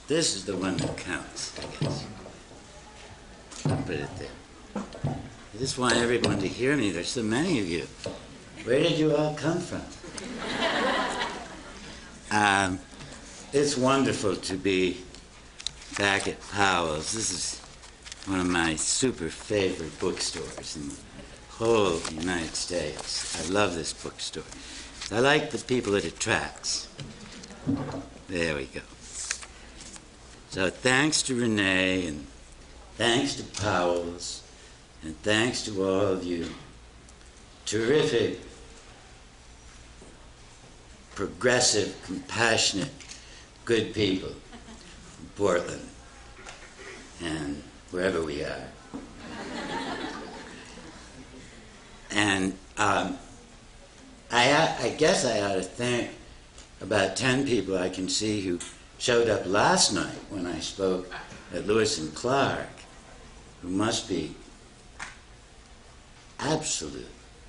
This is the one that counts, I guess. I'll put it there. I just want everyone to hear me. There's so many of you. Where did you all come from? It's wonderful to be back at Powell's. This is one of my super favorite bookstores in the whole United States. I love this bookstore. I like the people it attracts. There we go. So thanks to Renee, and thanks to Powell's, and thanks to all of you. Terrific, progressive, compassionate, good people in Portland and wherever we are. And I guess I ought to thank about 10 people I can see who showed up last night when I spoke at Lewis and Clark, who must be absolute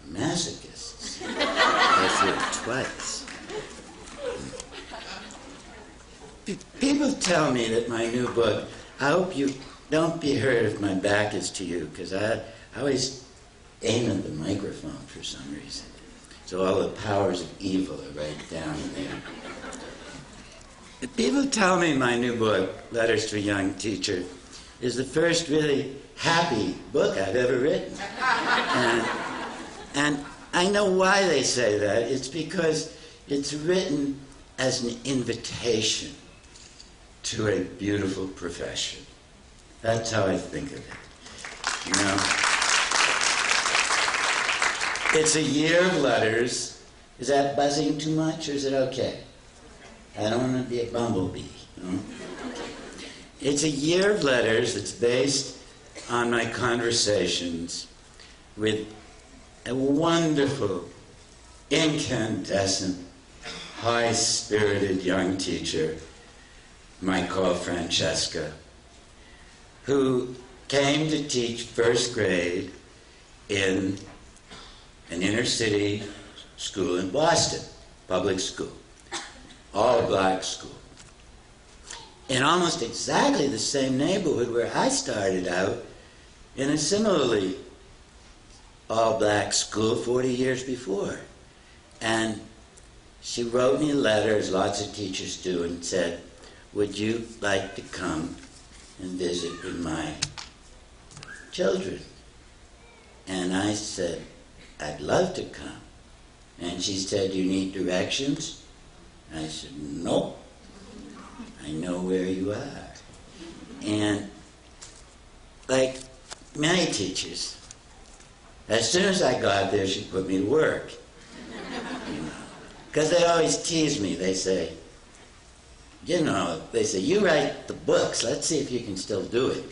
masochists. I feel it twice. People tell me that my new book, I hope you don't be hurt if my back is to you, because I always aim at the microphone for some reason. So all the powers of evil are right down there. People tell me my new book, Letters to a Young Teacher, is the first really happy book I've ever written. And I know why they say that. It's because it's written as an invitation to a beautiful profession. That's how I think of it. You know? It's a year of letters. Is that buzzing too much, or is it okay? I don't want to be a bumblebee. You know? It's a year of letters that's based on my conversations with a wonderful, incandescent, high-spirited young teacher, I call Francesca, who came to teach first grade in an inner-city school in Boston, public school, all-black school, in almost exactly the same neighborhood where I started out in a similarly all-black school 40 years before. And she wrote me a letter, as lots of teachers do, and said, would you like to come and visit with my children? And I said, I'd love to come. And she said, you need directions? And I said, nope. I know where you are. And like many teachers, as soon as I got there, she put me to work. You know, because they always tease me. They say, you know, they say, you write the books. Let's see if you can still do it.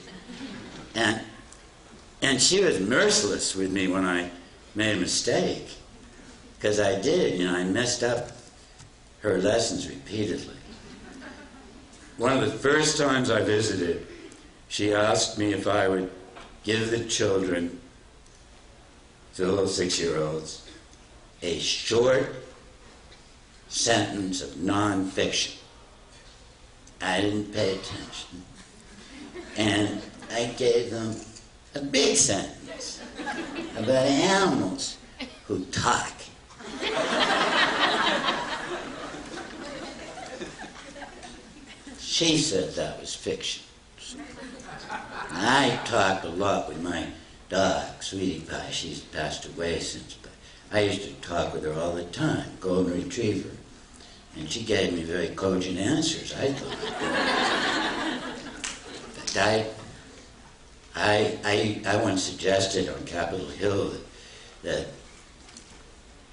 And she was merciless with me when I made a mistake, because I did. You know, I messed up her lessons repeatedly. One of the first times I visited, she asked me if I would give the children, the little 6-year-olds, a short sentence of nonfiction. I didn't pay attention. And I gave them a big sentence about animals who talk. She said that was fiction. I talked a lot with my dog, Sweetie Pie. She's passed away since, but I used to talk with her all the time, golden retriever. And she gave me very cogent answers, I thought. In fact, I once suggested on Capitol Hill that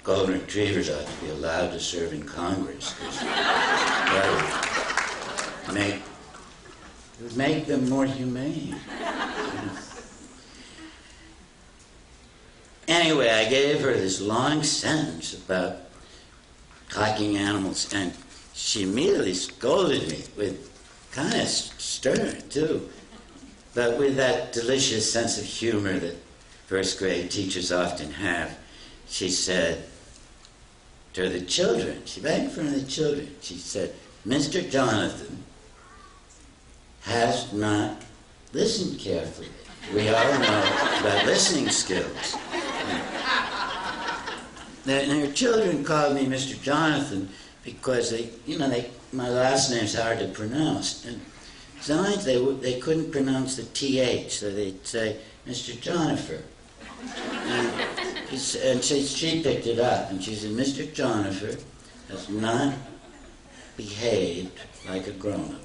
golden retrievers ought to be allowed to serve in Congress, because that would make them more humane. Anyway, I gave her this long sentence about talking animals, and she immediately scolded me with kind of stern, too, but with that delicious sense of humor that first grade teachers often have. She said to the children, she right in front of the children, she said, Mr. Jonathan has not listened carefully. We all know about listening skills. Their children called me Mr. Jonathan because my last name's hard to pronounce. And sometimes they couldn't pronounce the TH, so they'd say, Mr. Jonifer. And she picked it up, and she said, Mr. Jonifer has not behaved like a grown-up.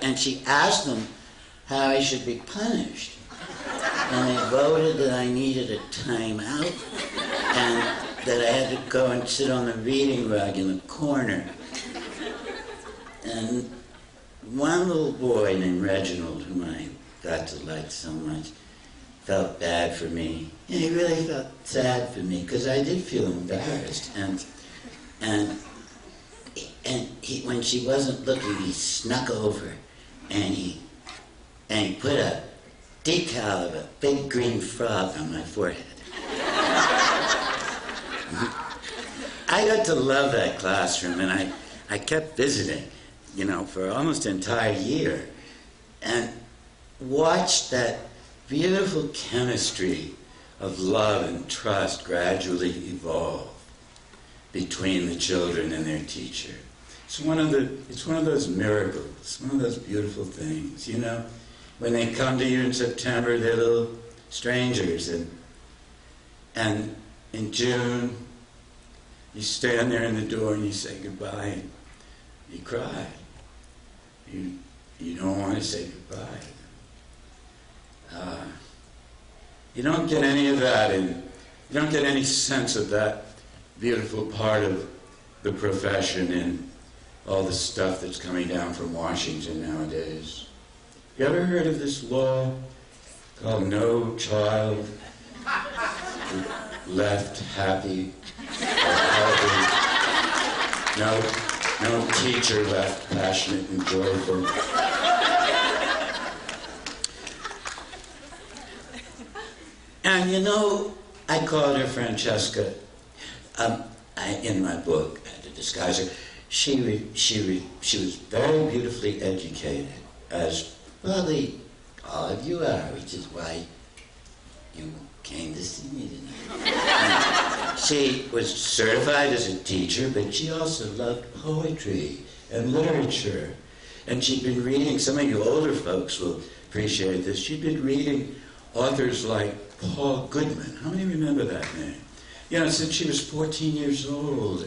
And she asked them how I should be punished. And they voted that I needed a timeout and that I had to go and sit on the reading rug in the corner. And one little boy named Reginald, whom I got to like so much, felt bad for me. And he really felt sad for me because I did feel embarrassed. And he, when she wasn't looking, he snuck over and he put a decal of a big green frog on my forehead. I got to love that classroom, and I kept visiting, for almost an entire year, and watched that beautiful chemistry of love and trust gradually evolve between the children and their teacher. It's one of those miracles, one of those beautiful things, When they come to you in September, they're little strangers, and in June, you stand there in the door and you say goodbye, and you cry. You don't want to say goodbye. You don't get any of that, and you don't get any sense of that beautiful part of the profession in all the stuff that's coming down from Washington nowadays. You ever heard of this law called No Child Left Happy or Healthy? No teacher left passionate and joyful. And I called her Francesca. In my book, I had to disguise her. She was very beautifully educated, as probably all of you are, which is why you came to see me tonight. She was certified as a teacher, but she also loved poetry and literature. And she'd been reading, some of you older folks will appreciate this, she'd been reading authors like Paul Goodman. How many remember that name? Since she was 14 years old.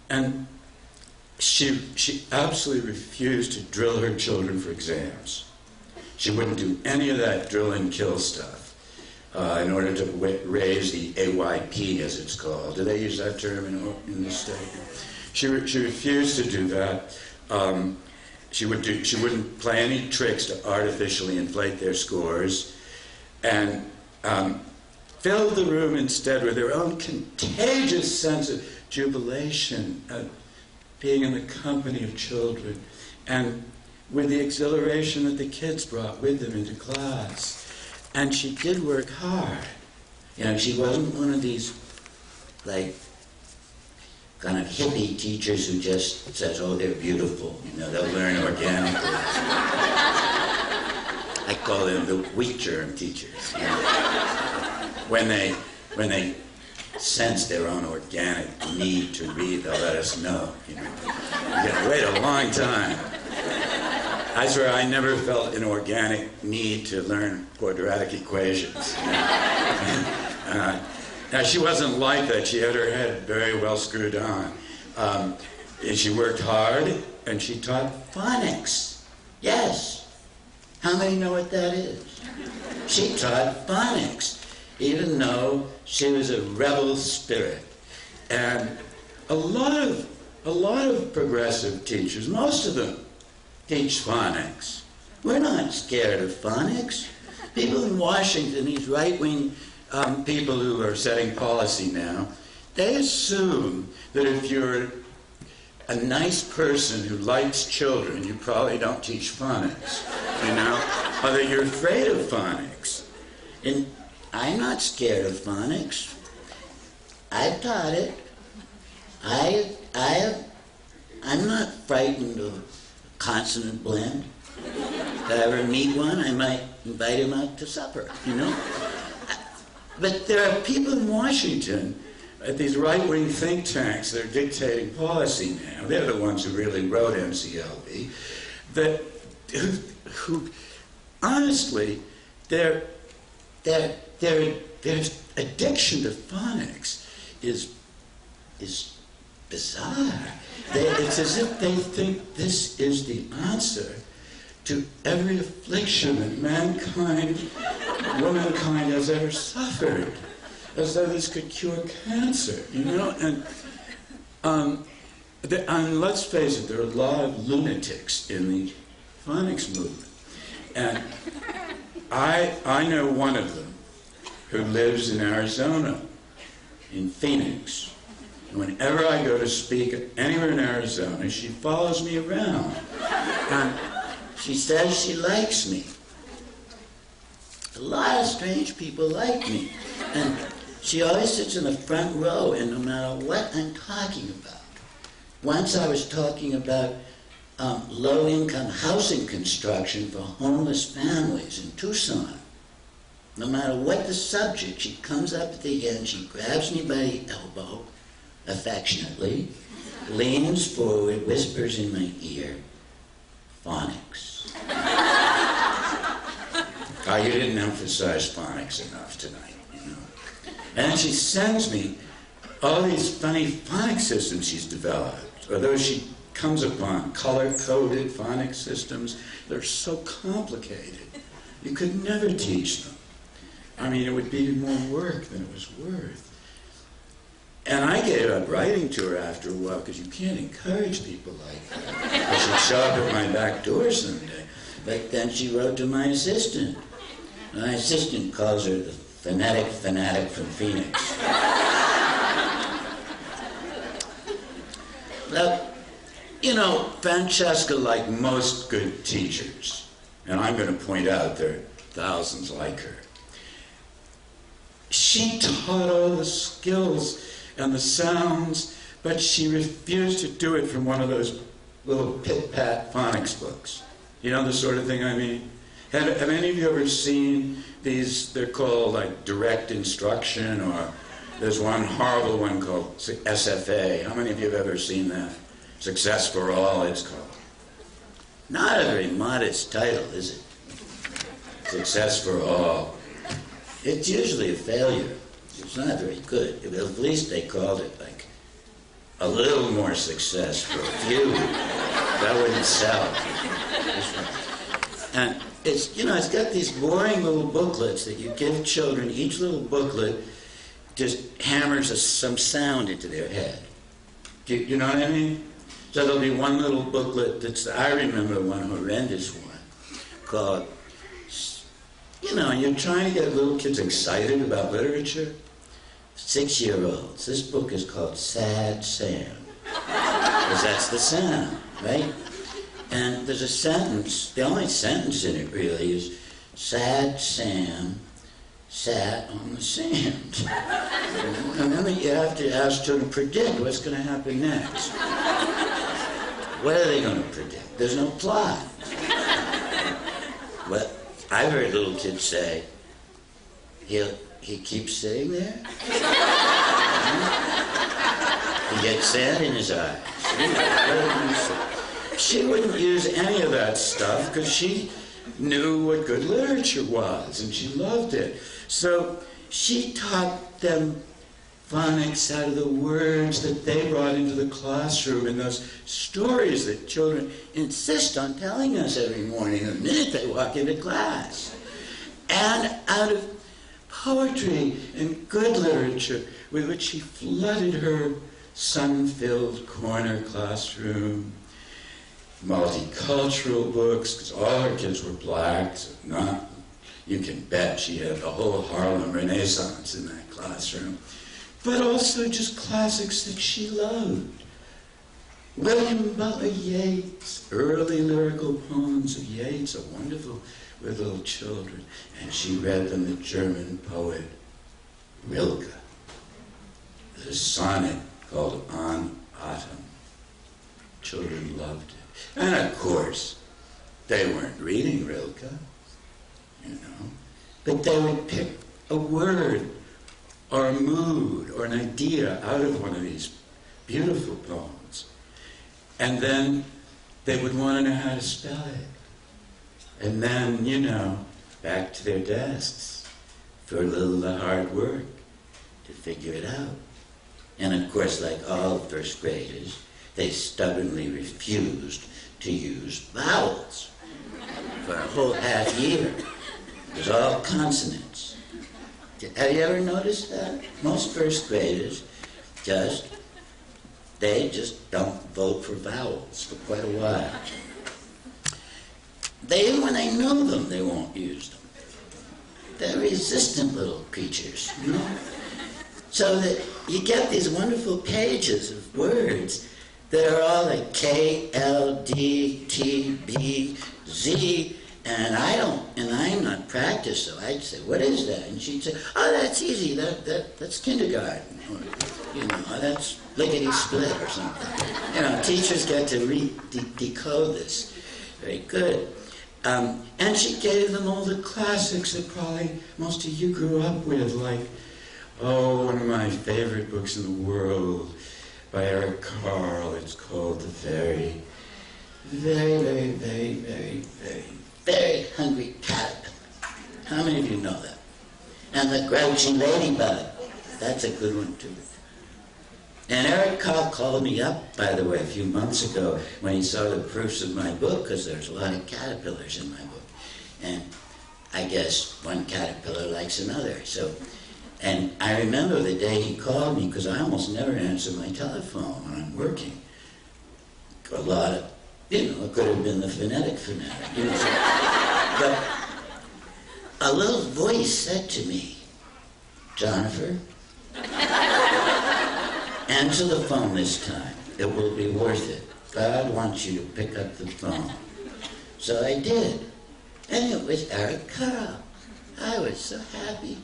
And she absolutely refused to drill her children for exams. She wouldn't do any of that drill and kill stuff in order to raise the AYP, as it's called. Do they use that term in the state? She refused to do that. She wouldn't play any tricks to artificially inflate their scores, and filled the room instead with their own contagious sense of jubilation at being in the company of children, and with the exhilaration that the kids brought with them into class. And she did work hard. She wasn't one of these, kind of hippie teachers who just says, oh, they're beautiful, they'll learn organically. I call them the wheat germ teachers. When they sense their own organic need to read, they'll let us know. You gotta wait a long time. I swear I never felt an organic need to learn quadratic equations. Now, she wasn't like that. She had her head very well screwed on. And she worked hard, and she taught phonics. Yes. How many know what that is? She taught phonics, even though she was a rebel spirit. And a lot of progressive teachers, most of them, teach phonics. We're not scared of phonics. People in Washington, these right-wing people who are setting policy now, they assume that if you're a nice person who likes children, you probably don't teach phonics, or that you're afraid of phonics. And I'm not scared of phonics. I've taught it. I'm not frightened of consonant blend. If I ever meet one, I might invite him out to supper, you know? But there are people in Washington at these right-wing think tanks that are dictating policy now. They're the ones who really wrote NCLB. Who honestly, their addiction to phonics is bizarre. It's as if they think this is the answer to every affliction that womankind has ever suffered, as though this could cure cancer, you know? And let's face it, there are a lot of lunatics in the phonics movement. And I know one of them who lives in Arizona, in Phoenix. And whenever I go to speak anywhere in Arizona, she follows me around. And she says she likes me. A lot of strange people like me. And she always sits in the front row, and no matter what I'm talking about. Once I was talking about low-income housing construction for homeless families in Tucson. No matter what the subject, she comes up at the end, she grabs me by the elbow, affectionately, leans forward, whispers in my ear, phonics. You didn't emphasize phonics enough tonight, you know. And she sends me all these funny phonics systems she's developed, or those she comes upon, color-coded phonics systems. They're so complicated. You could never teach them. I mean, it would be more work than it was worth. And I gave up writing to her after a while, because you can't encourage people like that. I should show up at my back door someday. But then she wrote to my assistant. My assistant calls her the phonetic fanatic from Phoenix. Well, you know, Francesca, like most good teachers, and I'm going to point out there are thousands like her, she taught all the skills and the sounds, but she refused to do it from one of those little pit-pat phonics books. You know the sort of thing I mean? Have any of you ever seen these, they're called like direct instruction, or there's one horrible one called SFA. How many of you have ever seen that? Success for All, it's called. Not a very modest title, is it? Success for All. It's usually a failure. It's not very good. At least they called it like a little more success for a few. That wouldn't sell. And it's, you know, it's got these boring little booklets that you give children. Each little booklet just hammers some sound into their head. Do you know what I mean? So there'll be one little booklet that's, I remember one horrendous one called, you know, you're trying to get little kids excited about literature. 6-year-olds. This book is called Sad Sam. Because that's the sound, right? And there's a sentence, the only sentence in it really is, Sad Sam sat on the sand. And then you have to ask children to predict what's going to happen next. What are they going to predict? There's no plot. Well, I've heard little kids say, he keeps sitting there? He gets sand in his eyes. She wouldn't use any of that stuff because she knew what good literature was, and she loved it. So she taught them phonics out of the words that they brought into the classroom and those stories that children insist on telling us every morning the minute they walk into class. And out of poetry and good literature with which she flooded her sun-filled corner classroom. Multicultural books, because all her kids were black, so you can bet she had the whole Harlem Renaissance in that classroom. But also just classics that she loved. William Butler Yeats, early lyrical poems of Yeats are wonderful with little children. And she read them the German poet Rilke. There's a sonnet called On Autumn. Children loved it. And of course, they weren't reading Rilke, you know, but they would pick a word or a mood or an idea out of one of these beautiful poems. And then they would want to know how to spell it. And then, you know, back to their desks for a little hard work to figure it out. And of course, like all first graders, they stubbornly refused to use vowels for a whole half year. It was all consonants. Have you ever noticed that? Most first graders they just don't vote for vowels for quite a while. Even when they know them, they won't use them. They're resistant little creatures, you know? So that you get these wonderful pages of words that are all like K, L, D, T, B, Z, and I'm not practiced, so I'd say, what is that? And she'd say, oh, that's easy, that's kindergarten, or, you know, that's lickety-split or something. You know, teachers get to decode this. Very good. And she gave them all the classics that probably most of you grew up with, like, one of my favorite books in the world by Eric Carle. It's called The Very, Very, Very, Very, Very, Very, Very Hungry Caterpillar. How many of you know that? And The Grouchy Ladybug. That's a good one, too. And Eric Carle called me up, by the way, a few months ago when he saw the proofs of my book, because there's a lot of caterpillars in my book. And I guess one caterpillar likes another. And I remember the day he called me, because I almost never answer my telephone when I'm working. A lot of, you know, it could have been the phonetic, you know. But a little voice said to me, Jonathan, answer the phone this time. It will be worth it. God wants you to pick up the phone. So I did. And it was Eric Carle. I was so happy.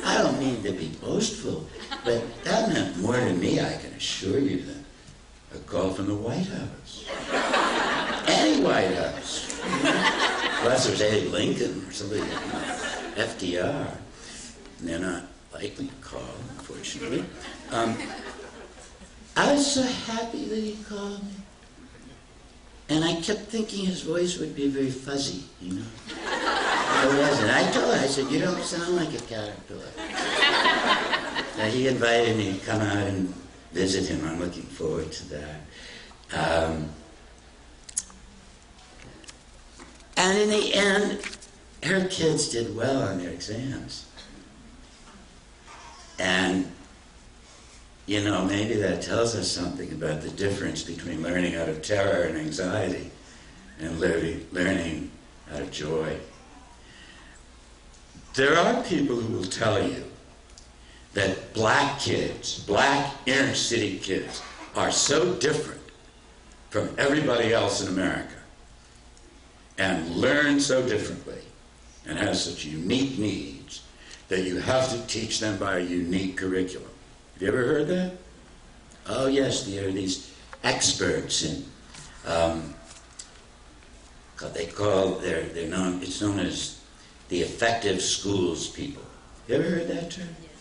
I don't mean to be boastful, but that meant more to me, I can assure you, than a call from the White House. Any White House. Unless there's Abe Lincoln or somebody, FDR. And they're not likely to call, unfortunately. I was so happy that he called me. And I kept thinking his voice would be very fuzzy, you know. It wasn't. I told him, I said, you don't sound like a caterpillar. So he invited me to come out and visit him. I'm looking forward to that. And in the end, her kids did well on their exams. And you know, maybe that tells us something about the difference between learning out of terror and anxiety and learning out of joy. There are people who will tell you that black kids, black inner city kids, are so different from everybody else in America and learn so differently and have such unique needs that you have to teach them by a unique curriculum. Have you ever heard that? Oh yes, there are these experts in, it's known as the effective schools people. You ever heard that term? Yes.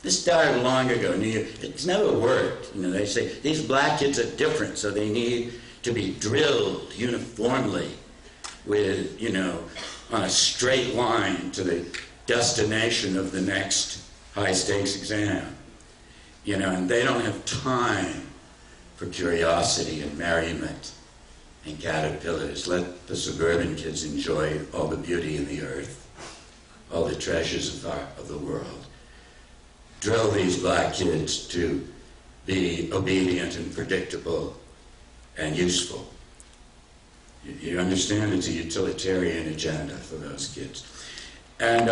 This started long ago. It's never worked. You know, they say these black kids are different, so they need to be drilled uniformly with, you know, on a straight line to the destination of the next high-stakes exam. You know, and they don't have time for curiosity and merriment and caterpillars. Let the suburban kids enjoy all the beauty in the earth, all the treasures of the world. Drill these black kids to be obedient and predictable and useful. You understand? It's a utilitarian agenda for those kids. And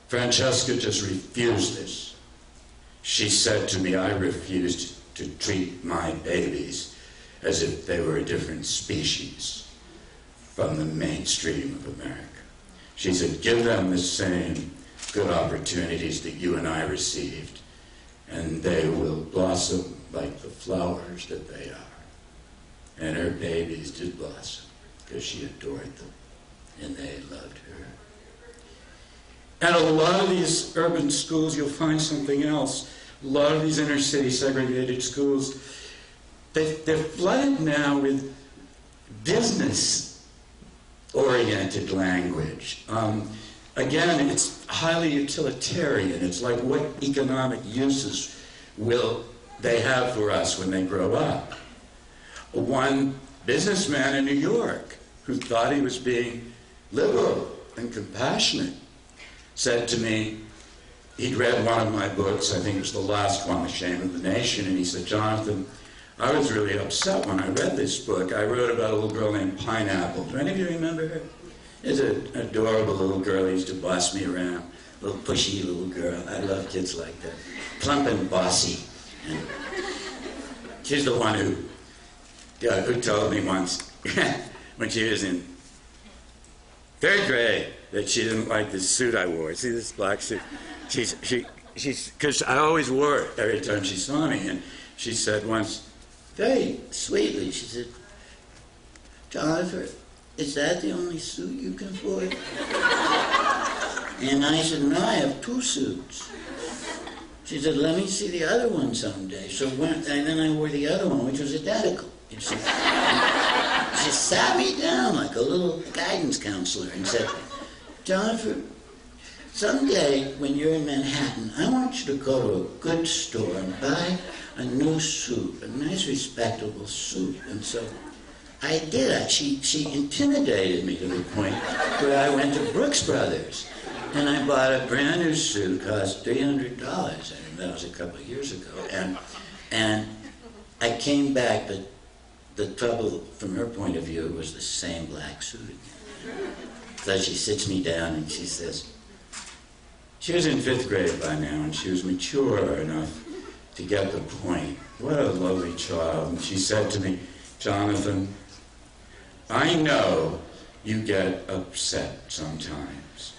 Francesca just refused this. She said to me, I refused to treat my babies as if they were a different species from the mainstream of America. She said, give them the same good opportunities that you and I received, and they will blossom like the flowers that they are. and her babies did blossom because she adored them and they loved her. And a lot of these urban schools, you'll find something else. A lot of these inner city segregated schools, they're flooded now with business-oriented language. Again, it's highly utilitarian. It's like, what economic uses will they have for us when they grow up? One businessman in New York who thought he was being liberal and compassionate said to me, he'd read one of my books, I think it was the last one, The Shame of the Nation, and he said, Jonathan, I was really upset when I read this book. I wrote about a little girl named Pineapple. Do any of you remember her? It's an adorable little girl who used to boss me around. Little pushy little girl. I love kids like that. Plump and bossy. And she's the one who told me once, when she was in third grade, that she didn't like this suit I wore. See this black suit? She's because I always wore it every time she saw me. And she said once, very sweetly, she said, Jonathan, is that the only suit you can afford? And I said, no, I have 2 suits. She said, let me see the other one someday. And then I wore the other one, which was identical. And she sat me down like a little guidance counselor and said, Jonathan, someday when you're in Manhattan, I want you to go to a good store and buy a new suit, a nice respectable suit. And so I did that. She intimidated me to the point where I went to Brooks Brothers and I bought a brand new suit, cost $300. I mean, that was a couple of years ago. And I came back, but the trouble from her point of view was the same black suit again. So she sits me down and she says, she was in 5th grade by now and she was mature enough to get the point. What a lovely child. And she said to me, Jonathan, I know you get upset sometimes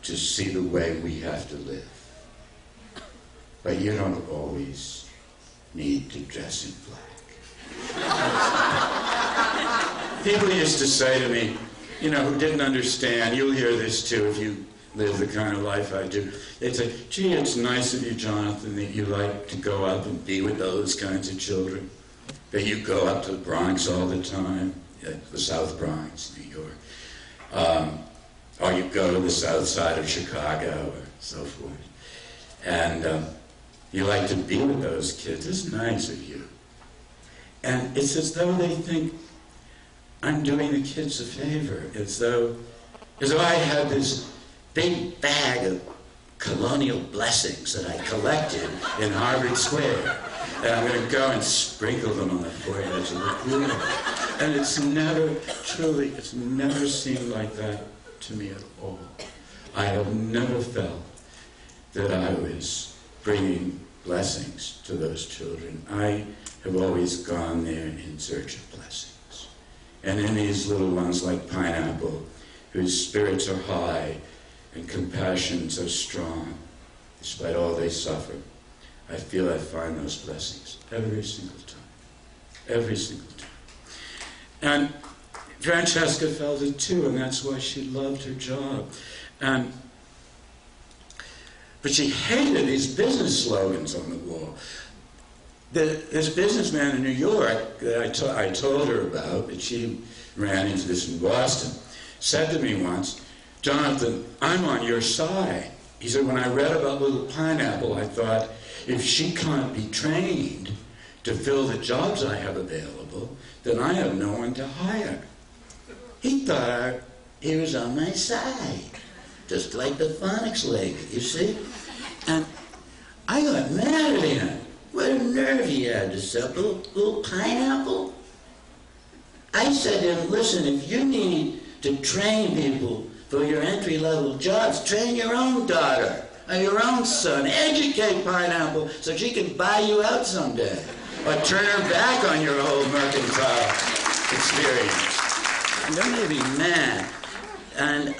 to see the way we have to live. But you don't always need to dress in black. People used to say to me, who didn't understand, you'll hear this too if you live the kind of life I do. They'd say, gee, it's nice of you, Jonathan, that you like to go up and be with those kinds of children. That you go up to the Bronx all the time, the South Bronx, New York. Or you go to the south side of Chicago or so forth. And you like to be with those kids. It's nice of you. And it's as though they think I'm doing the kids a favor. As though I had this big bag of colonial blessings that I collected in Harvard Square. And I'm going to go and sprinkle them on the foreheads of the poor. And it's never seemed like that to me at all. I have never felt that I was bringing blessings to those children. I have always gone there in search of blessings. And in these little ones like Pineapple, whose spirits are high and compassion so strong, despite all they suffer, I feel I find those blessings every single time. Every single time. And Francesca felt it too, and that's why she loved her job. But she hated these business slogans on the wall. This businessman in New York that I told her about, that she ran into this in Boston, said to me once, Jonathan, I'm on your side. He said, when I read about little Pineapple, I thought, if she can't be trained to fill the jobs I have available, then I have no one to hire. He thought he was on my side, just like the phonics lady, you see? And I got mad at him. What a nerve he had to sell little Pineapple. I said to him, listen, if you need to train people for your entry-level jobs, train your own daughter or your own son. Educate Pineapple so she can buy you out someday. Or turn her back on your whole mercantile experience. And don't you be mad. And,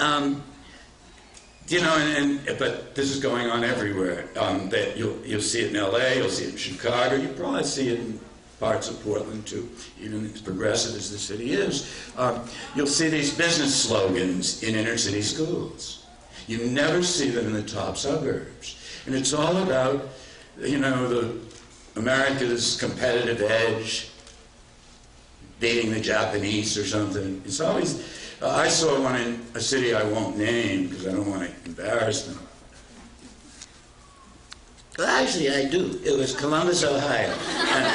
but this is going on everywhere. That you'll see it in L.A., you'll see it in Chicago, you'll probably see it in parts of Portland too, even as progressive as the city is, you'll see these business slogans in inner city schools. You never see them in the top suburbs. And it's all about, you know, America's competitive edge, beating the Japanese or something. It's always, I saw one in a city I won't name because I don't want to embarrass them. Well, actually, I do. It was Columbus, Ohio. And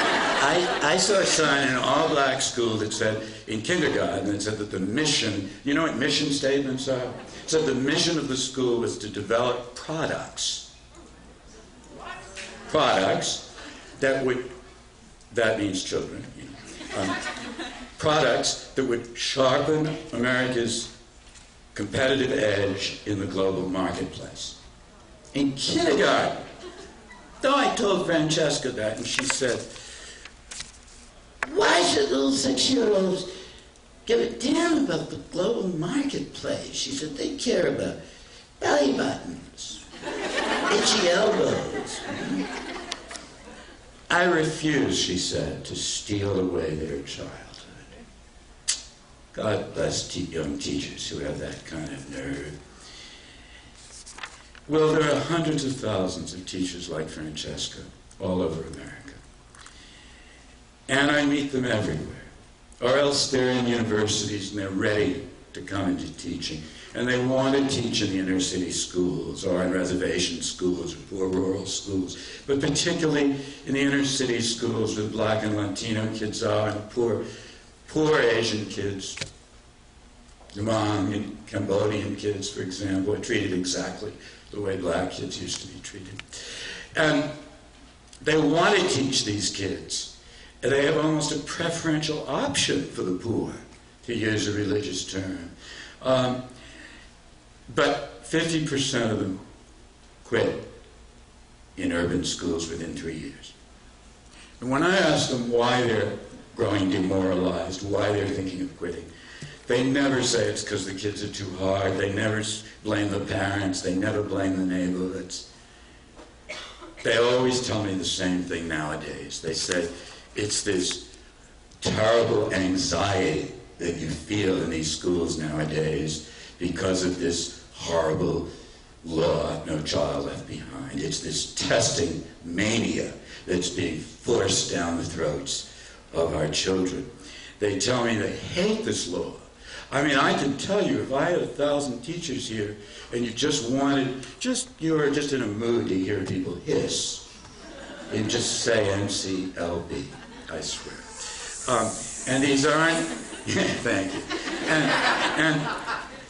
I saw a sign in an all-black school that said, in kindergarten, that said that the mission, you know what mission statements are? It said the mission of the school was to develop products. Products that would, that means children, you know, products that would sharpen America's competitive edge in the global marketplace. In kindergarten. Though I told Francesca that, and she said, why should little 6-year-olds give a damn about the global marketplace? She said, they care about belly buttons, itchy elbows. I refuse, she said, to steal away their childhood. God bless young teachers who have that kind of nerve. Well, there are hundreds of thousands of teachers like Francesca all over America. And I meet them everywhere. Or else they're in universities and they're ready to come into teaching. And they want to teach in the inner city schools or in reservation schools or poor rural schools. But particularly in the inner city schools where Black and Latino kids are and poor Asian kids. The Hmong and Cambodian kids, for example, are treated exactly the way black kids used to be treated. And they want to teach these kids. And they have almost a preferential option for the poor, to use a religious term. But 50% of them quit in urban schools within 3 years. And when I ask them why they're growing demoralized, why they're thinking of quitting, they never say it's because the kids are too hard. They never blame the parents. They never blame the neighborhoods. They always tell me the same thing nowadays. They say it's this terrible anxiety that you feel in these schools nowadays because of this horrible law, No Child Left Behind. It's this testing mania that's being forced down the throats of our children. They tell me they hate this law. I mean, I can tell you, if I had 1,000 teachers here and you just wanted, you were just in a mood to hear people hiss, you'd just say NCLB, I swear. And these aren't, thank you.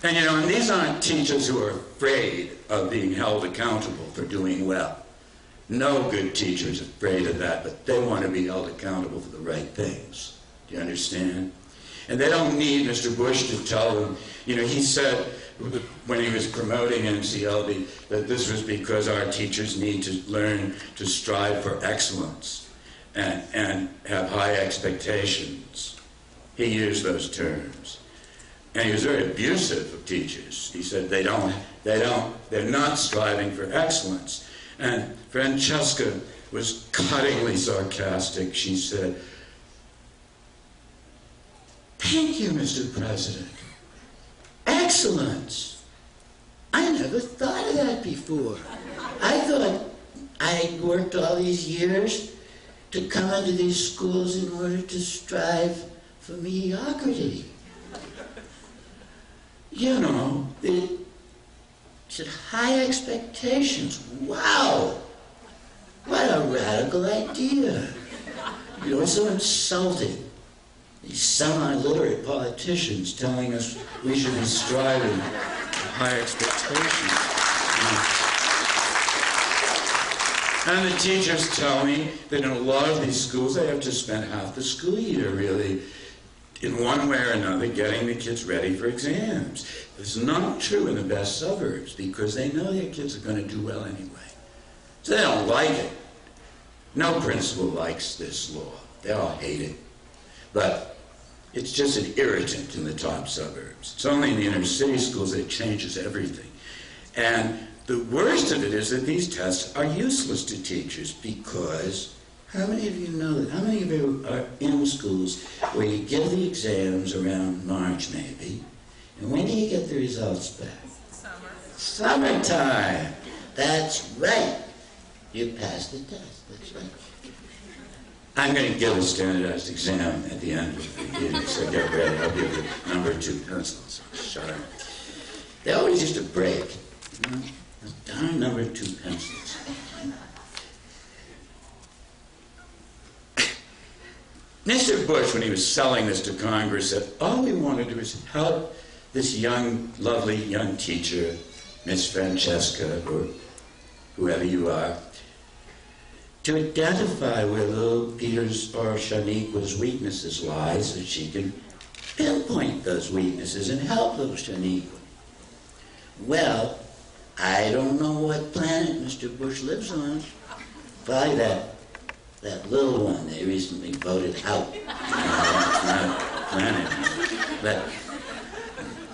And you know, and these aren't teachers who are afraid of being held accountable for doing well. No good teacher is afraid of that, but they want to be held accountable for the right things. Do you understand? And they don't need Mr. Bush to tell them, you know, he said when he was promoting NCLB that this was because our teachers need to learn to strive for excellence and have high expectations. He used those terms. And he was very abusive of teachers. He said they're not striving for excellence. And Francesca was cuttingly sarcastic. She said, thank you, Mr. President. Excellence. I never thought of that before. I thought I worked all these years to come into these schools in order to strive for mediocrity. You know, it said high expectations. Wow. What a radical idea. You know, it's so insulting. These semi-literate politicians telling us we should be striving for high expectations. And the teachers tell me that in a lot of these schools they have to spend half the school year really in one way or another getting the kids ready for exams. It's not true in the best suburbs because they know their kids are going to do well anyway. So they don't like it. No principal likes this law. They all hate it. But it's just an irritant in the top suburbs. It's only in the inner city schools that it changes everything. And the worst of it is that these tests are useless to teachers because How many of you know that? How many of you are in schools where you give the exams around March maybe, and when do you get the results back? Summertime. That's right. You passed the test. That's right. I'm going to give a standardized exam at the end of the meeting, so get ready. I'll give you number 2 pencils. Sharp. They always used to break. You know? Those darn number 2 pencils. Mr. Bush, when he was selling this to Congress, said all we want to do is help this young, lovely young teacher, Miss Francesca, or whoever you are, to identify where little Peter's or Shaniqua's weaknesses lie so she can pinpoint those weaknesses and help little Shaniqua. Well, I don't know what planet Mr. Bush lives on. Probably that little one they recently voted out. It's not a planet. But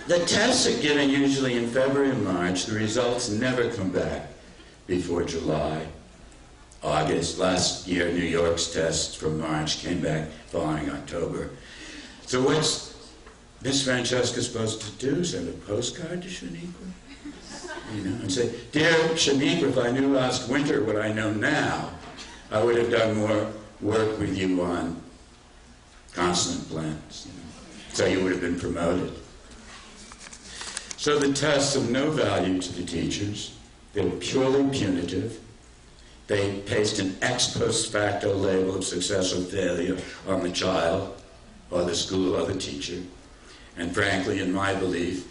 the tests are given usually in February and March. The results never come back before July, August. Last year, New York's tests from March came back following October. So what's Miss Francesca supposed to do? Send a postcard to Shaniqua? You know, and say, dear Shaniqua, if I knew last winter what I know now, I would have done more work with you on consonant plants, you know, so you would have been promoted. So the tests of no value to the teachers. They were purely punitive. They paste an ex post facto label of success or failure on the child or the school or the teacher. And frankly, in my belief,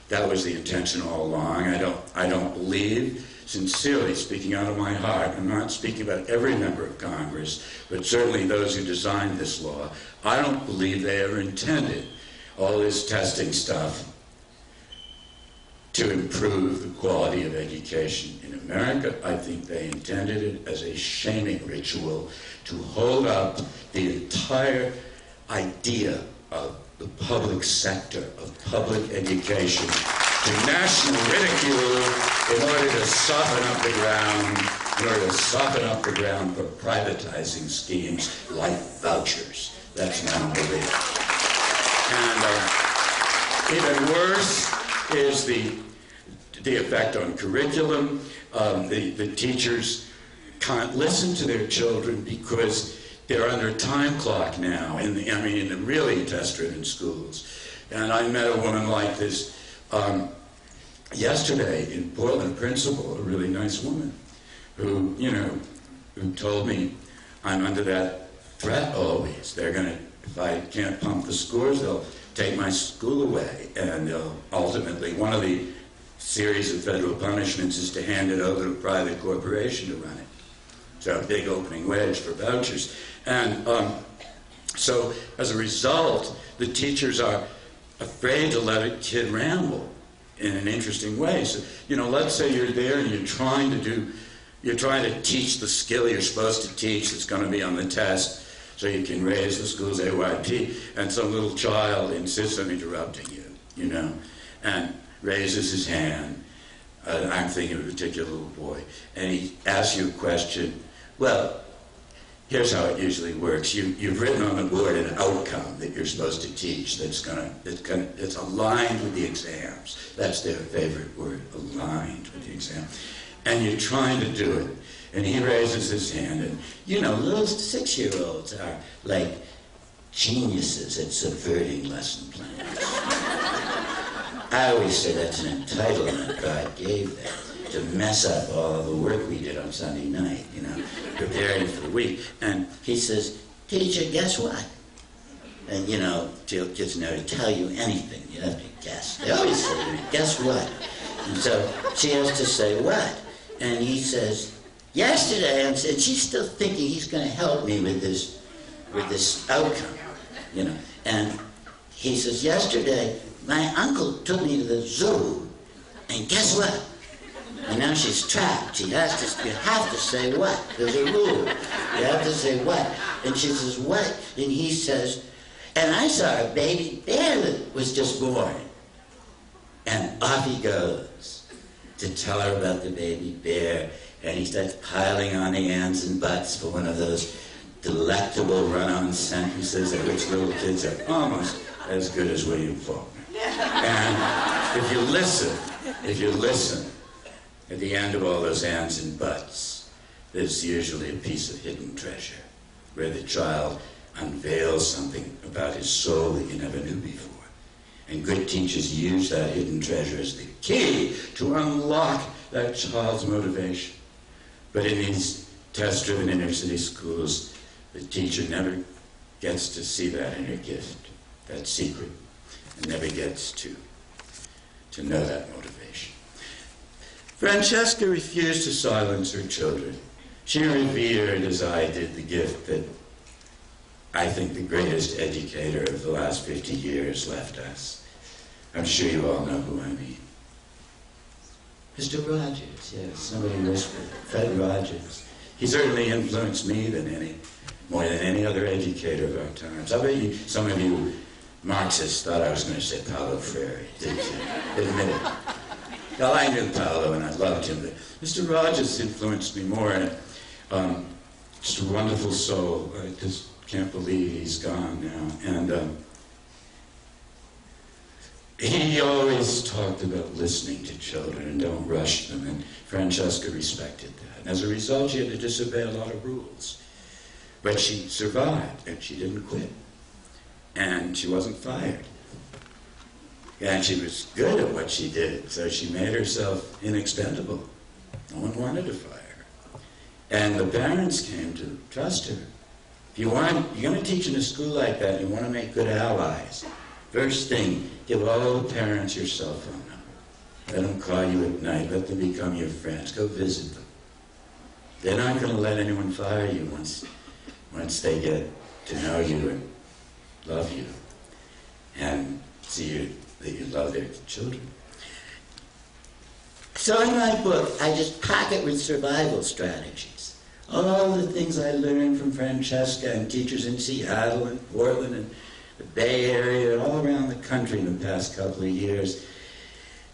that was the intention all along. I don't believe, sincerely speaking out of my heart, I'm not speaking about every member of Congress, but certainly those who designed this law, I don't believe they ever intended all this testing stuff to improve the quality of education in America. I think they intended it as a shaming ritual to hold up the entire idea of the public sector, of public education, to national ridicule in order to soften up the ground, for privatizing schemes like vouchers. That's my belief. And even worse is the effect on curriculum. The teachers can't listen to their children because they're under a time clock now in the really test-driven schools. And I met a woman like this yesterday in Portland, principal, a really nice woman, who told me I'm under that threat always. They're going to, if I can't pump the scores, they'll take my school away, and they'll ultimately, one of the series of federal punishments is to hand it over to a private corporation to run it. So a big opening wedge for vouchers. And so as a result, the teachers are afraid to let a kid ramble in an interesting way. So, let's say you're there and you're trying to teach the skill you're supposed to teach that's going to be on the test so you can raise the school's AYP, and some little child insists on interrupting you, and raises his hand. I'm thinking of a particular little boy, and he asks you a question. Well, here's how it usually works. You've written on the board an outcome that you're supposed to teach that's aligned with the exams. That's their favorite word, aligned with the exam. And you're trying to do it. And he raises his hand, and little 6-year-olds are like geniuses at subverting lesson plans. I always say that's an entitlement God gave them, to mess up all the work we did on Sunday night, preparing for the week. And he says, teacher, guess what? And, kids never tell you anything. You have to guess. They always say, guess what? And so she has to say, what? And he says, yesterday, and she's still thinking he's going to help me with this outcome, And he says, yesterday, my uncle took me to the zoo, and guess what? And now she's trapped. You have to say what? There's a rule. You have to say what? And she says, what? And he says, and I saw a baby bear that was just born. And off he goes to tell her about the baby bear. And he starts piling on the ands and butts for one of those delectable run-on sentences at which little kids are almost as good as William Faulkner. And if you listen, at the end of all those ands and buts, there's usually a piece of hidden treasure where the child unveils something about his soul that you never knew before. And good teachers use that hidden treasure as the key to unlock that child's motivation. But in these test-driven inner-city schools, the teacher never gets to see that inner gift, that secret, and never gets to know that motivation. Francesca refused to silence her children. She revered, as I did, the gift that I think the greatest educator of the last 50 years left us. I'm sure you all know who I mean. Mr. Rogers, yes, somebody whispered. Fred Rogers. He certainly influenced me more than any other educator of our times. I bet you, some of you Marxists thought I was going to say Paulo Freire, didn't you? Admit it. Well, I knew Paulo and I loved him, but Mr. Rogers influenced me more. And just a wonderful soul. I just can't believe he's gone now. And he always talked about listening to children and don't rush them, and Francesca respected that. And as a result, she had to disobey a lot of rules. But she survived, and she didn't quit. And she wasn't fired. And she was good at what she did, so she made herself inexpendable. No one wanted to fire her. And the parents came to trust her. If you're going to teach in a school like that, you want to make good allies. First thing, give all the parents your cell phone number. Let them call you at night. Let them become your friends. Go visit them. They're not going to let anyone fire you once they get to know you and love you and see that you love their children. So in my book, I just pack it with survival strategies. All the things I learned from Francesca and teachers in Seattle and Portland and the Bay Area, all around the country in the past couple of years.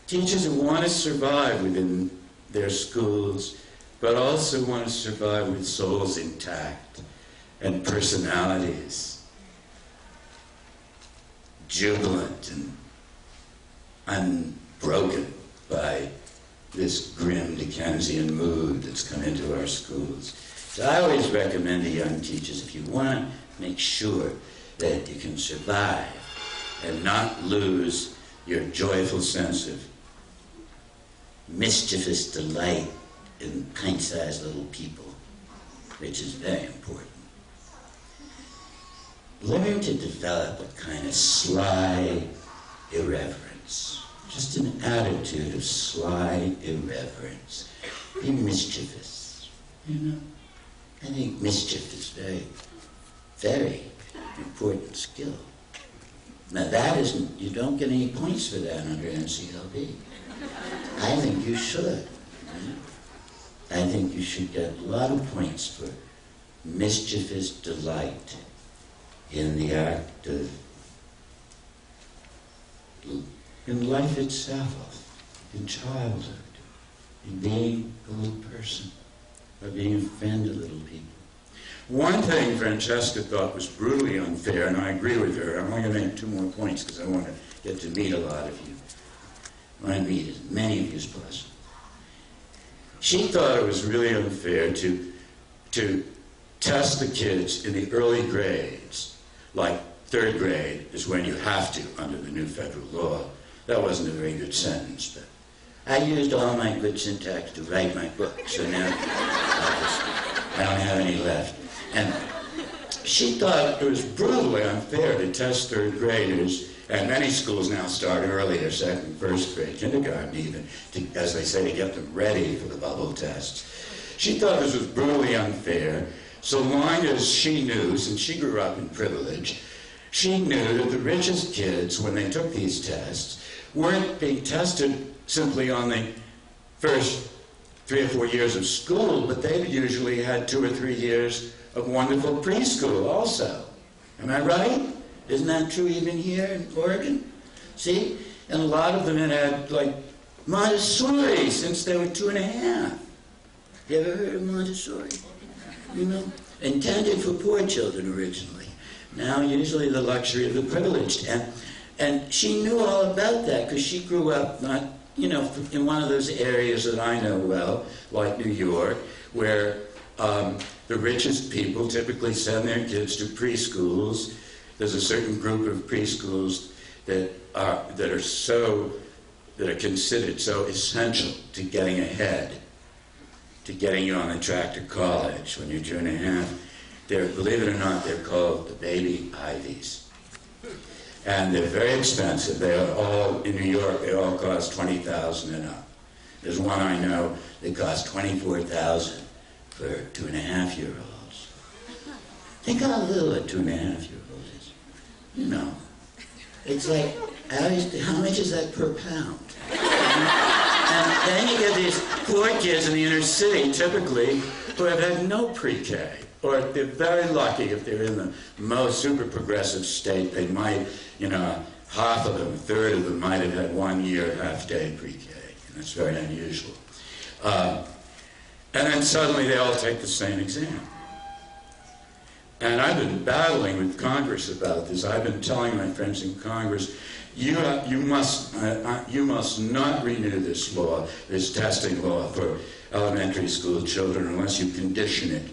Teachers who want to survive within their schools, but also want to survive with souls intact and personalities jubilant and unbroken by this grim Dickensian mood that's come into our schools. So I always recommend to young teachers, if you want to make sure that you can survive and not lose your joyful sense of mischievous delight in pint-sized little people, which is very important. Learn to develop a kind of sly irreverence, just an attitude of sly irreverence. Be mischievous, you know. I think mischief is very, very important skill. Now that isn't, you don't get any points for that under NCLB. I think you should. I think you should get a lot of points for mischievous delight in the act of, in life itself, in childhood, in being a little person, or being a friend to little people. One thing Francesca thought was brutally unfair, and I agree with her. I'm only going to make 2 more points because I want to get to meet a lot of you. I want to meet as many of you as possible. She thought it was really unfair to test the kids in the early grades, like 3rd grade is when you have to under the new federal law. That wasn't a very good sentence, but I used all my good syntax to write my book, so now I don't have any left. And she thought it was brutally unfair to test 3rd graders, and many schools now start earlier, 2nd, 1st grade, kindergarten even, as they say, to get them ready for the bubble tests. She thought this was brutally unfair, so long as she knew, since she grew up in privilege, she knew that the richest kids, when they took these tests, weren't being tested simply on the first 3 or 4 years of school, but they usually had 2 or 3 years of wonderful preschool also. Am I right? Isn't that true even here in Oregon? See? And a lot of them had like Montessori since they were 2 and a half. You ever heard of Montessori? you know, intended for poor children originally. Now usually the luxury of the privileged. And she knew all about that because she grew up not, you know, in one of those areas that I know well, like New York, where the richest people typically send their kids to preschools. There's a certain group of preschools that are considered so essential to getting ahead, to getting you on the track to college when you're 2.5. Believe it or not, they're called the baby Ivies. And they're very expensive. They are all, in New York, they all cost $20,000 and up. There's one I know that costs $24,000 for 2.5-year-olds. Think how little a 2.5-year-old is. You know, it's like, how much is that per pound? And then you get these poor kids in the inner city, typically, who have had no pre-K. Or they're very lucky if they're in the most super progressive state, they might, you know, half of them, a third of them might have had 1 year half-day pre-K. And that's very unusual. And then suddenly they all take the same exam. And I've been battling with Congress about this. I've been telling my friends in Congress, you must not renew this law, this testing law for elementary school children unless you condition it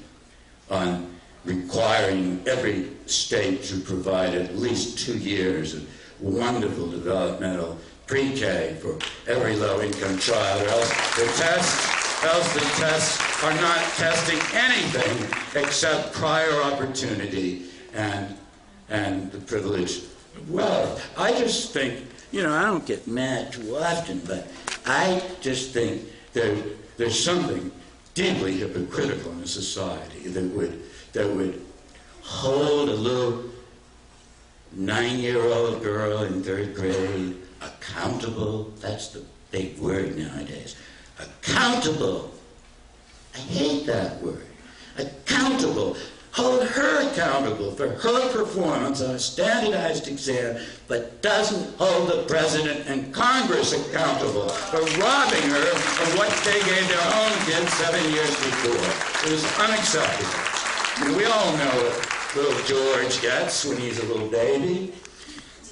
on requiring every state to provide at least 2 years of wonderful developmental pre-K for every low-income child, or else the tests are not testing anything except prior opportunity and the privilege of wealth. I just think, you know, I don't get mad too often, but I just think there's something deeply hypocritical in a society that would hold a little 9-year-old girl in 3rd grade accountable. That's the big word nowadays. Accountable. I hate that word. Accountable. Hold her accountable for her performance on a standardized exam, but doesn't hold the president and Congress accountable for robbing her of what they gave their own kids 7 years before. It is unacceptable. I mean, we all know what little George gets when he's a little baby.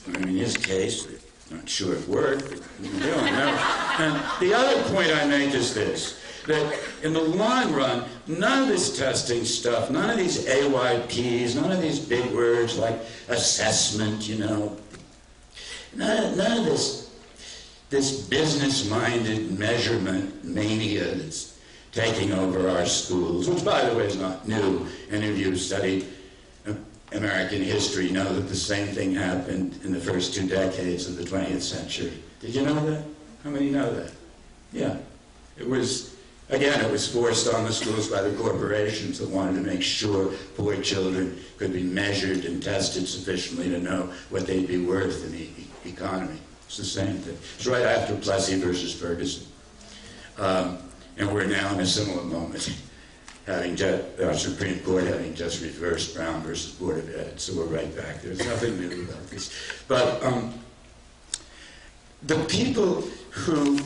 I mean, in his case, not sure it worked, but we don't know. And the other point I make is this, that in the long run, none of this testing stuff, none of these AYPs, none of these big words like assessment, you know, none of this business-minded measurement mania that's taking over our schools, which, by the way, is not new. Any of you who studied American history know that the same thing happened in the first 2 decades of the 20th century. Did you know that? How many know that? Yeah. It was forced on the schools by the corporations that wanted to make sure poor children could be measured and tested sufficiently to know what they'd be worth in the economy. It's the same thing. It's right after Plessy versus Ferguson. And we're now in a similar moment, our Supreme Court having just reversed Brown versus Board of Ed, so we're right back there. There's nothing new about this. But the people who,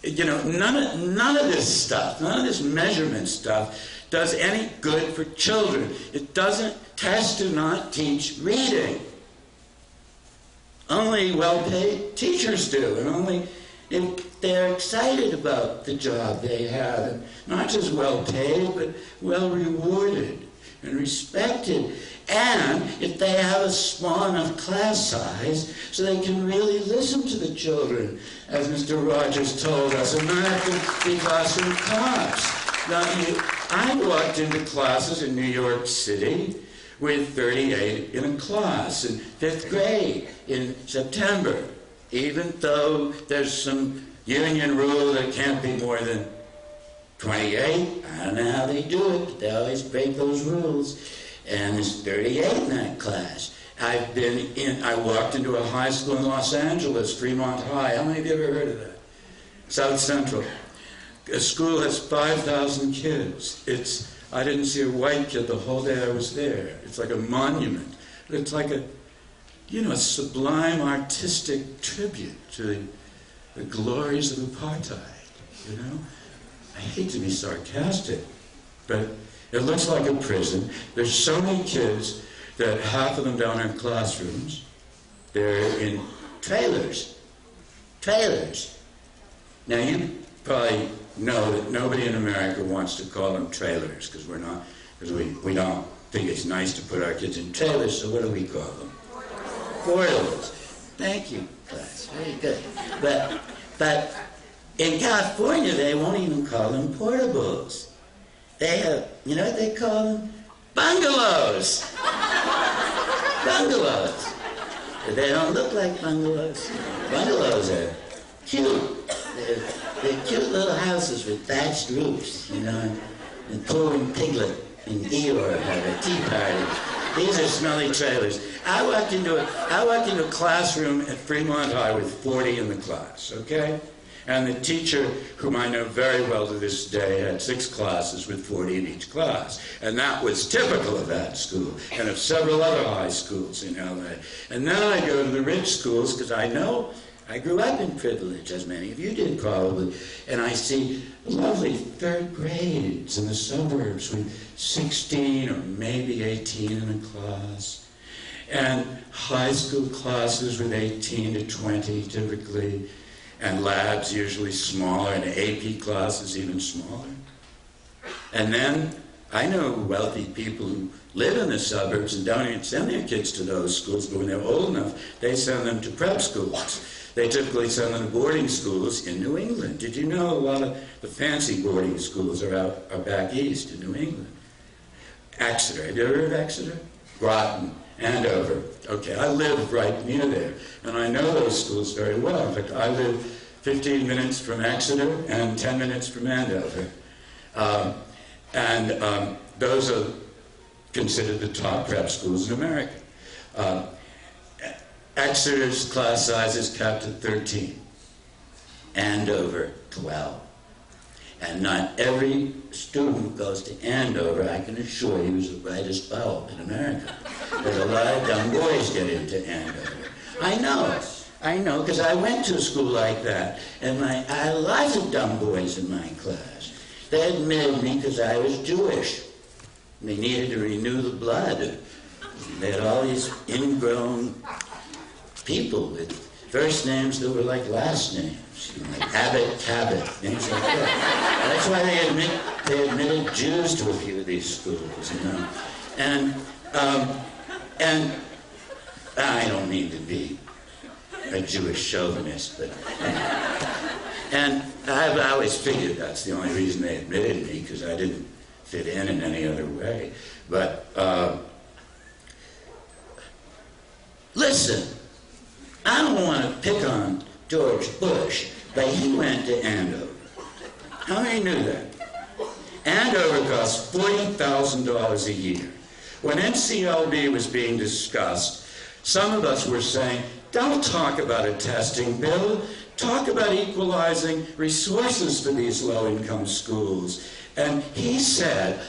you know, none of this stuff, none of this measurement stuff does any good for children. Tests do not teach reading. Only well-paid teachers do, and only if they're excited about the job they have, and not just well-paid, but well-rewarded and respected, and if they have a small enough class size so they can really listen to the children, as Mr. Rogers told us, and not have to be classroom cops. Now, I walked into classes in New York City with 38 in a class in 5th grade in September, even though there's some union rule that can't be more than 28. I don't know how they do it, but they always break those rules. And there's 38 in that class. I walked into a high school in Los Angeles, Fremont High. How many of you ever heard of that? South Central. A school has 5,000 kids. I didn't see a white kid the whole day I was there. It's like a monument. It's like a sublime artistic tribute to the glories of apartheid, you know? I hate to be sarcastic, but It looks like a prison. There's so many kids that half of them don't have classrooms. They're in trailers. Trailers. Now you probably know that nobody in America wants to call them trailers because we don't think it's nice to put our kids in trailers, so what do we call them? Portables. Thank you, class. Very good. But in California, they won't even call them portables. They have, you know what they call them? Bungalows. Bungalows. They don't look like bungalows. Bungalows are cute. They're cute little houses with thatched roofs, you know, and Pooh and Piglet and Eeyore have a tea party. These are smelly trailers. I walked into a classroom at Fremont High with 40 in the class, okay? And the teacher, whom I know very well to this day, had 6 classes with 40 in each class. And that was typical of that school and of several other high schools in LA. And then I go to the rich schools because I know I grew up in privilege, as many of you did probably, and I see lovely 3rd grades in the suburbs with 16 or maybe 18 in a class, and high school classes with 18 to 20 typically, and labs usually smaller, and AP classes even smaller. And then I know wealthy people who live in the suburbs and don't even send their kids to those schools, but when they're old enough, they send them to prep schools. They typically send them to boarding schools in New England. Did you know a lot of the fancy boarding schools are back east in New England? Exeter. Have you ever heard of Exeter? Groton, Andover. Okay, I live right near there, and I know those schools very well. In fact, I live 15 minutes from Exeter and 10 minutes from Andover. Those are considered the top prep schools in America. Exeter's class size is capped at 13, Andover 12. And not every student who goes to Andover, I can assure you, is the brightest bulb in America. There's a lot of dumb boys get into Andover. I know, because I went to a school like that, and I had lots of dumb boys in my class. They admitted me because I was Jewish. They needed to renew the blood. They had all these ingrown people with first names that were like last names, you know, like Abbott, Cabot, things like that. That's why they admitted Jews to a few of these schools, you know. And I don't mean to be a Jewish chauvinist, but and I've always figured that's the only reason they admitted me, because I didn't fit in any other way. But listen. I don't want to pick on George Bush, but he went to Andover. How many knew that? Andover costs $40,000 a year. When NCLB was being discussed, some of us were saying, don't talk about a testing bill, talk about equalizing resources for these low-income schools. And he said,